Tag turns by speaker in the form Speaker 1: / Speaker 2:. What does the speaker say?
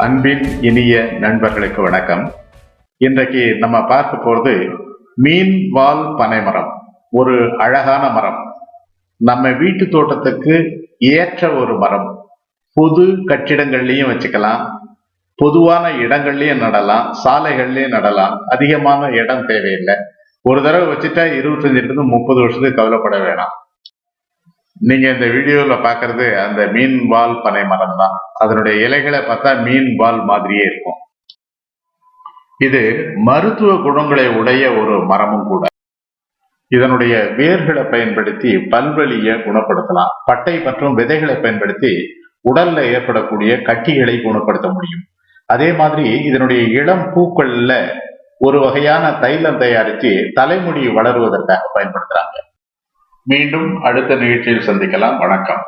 Speaker 1: அன்பின் இனிய நண்பர்களுக்கு வணக்கம். இன்றைக்கு நம்ம பார்க்க போறது மீன் வால் பனைமரம். ஒரு அழகான மரம், நம்ம வீட்டு தோட்டத்துக்கு ஏற்ற ஒரு மரம். பொது கட்டிடங்கள்லயும் வச்சுக்கலாம், பொதுவான இடங்கள்லயும் நடலாம், சாலைகள்லயும் நடலாம். அதிகமான இடம் தேவையில்லை. ஒரு தடவை வச்சுட்டா 25 to 30 வருஷத்துக்கு கவலைப்பட வேணாம். நீங்க இந்த வீடியோல பாக்குறது அந்த மீன் வால் பனை மரம் தான். அதனுடைய இலைகளை பார்த்தா மீன் வால் மாதிரியே இருக்கும். இது மருத்துவ குணங்களை உடைய ஒரு மரமும் கூட. இதனுடைய வேர்களை பயன்படுத்தி பல்வலியை குணப்படுத்தலாம். பட்டை மற்றும் விதைகளை பயன்படுத்தி உடல்ல ஏற்படக்கூடிய கட்டிகளை குணப்படுத்த முடியும். அதே மாதிரி இதனுடைய இளம் பூக்கள்ல ஒரு வகையான தைலம் தயாரித்து தலைமுடி வளருவதற்காக பயன்படுத்துறாங்க. மீண்டும் அடுத்த நிகழ்ச்சியில் சந்திக்கலாம். வணக்கம்.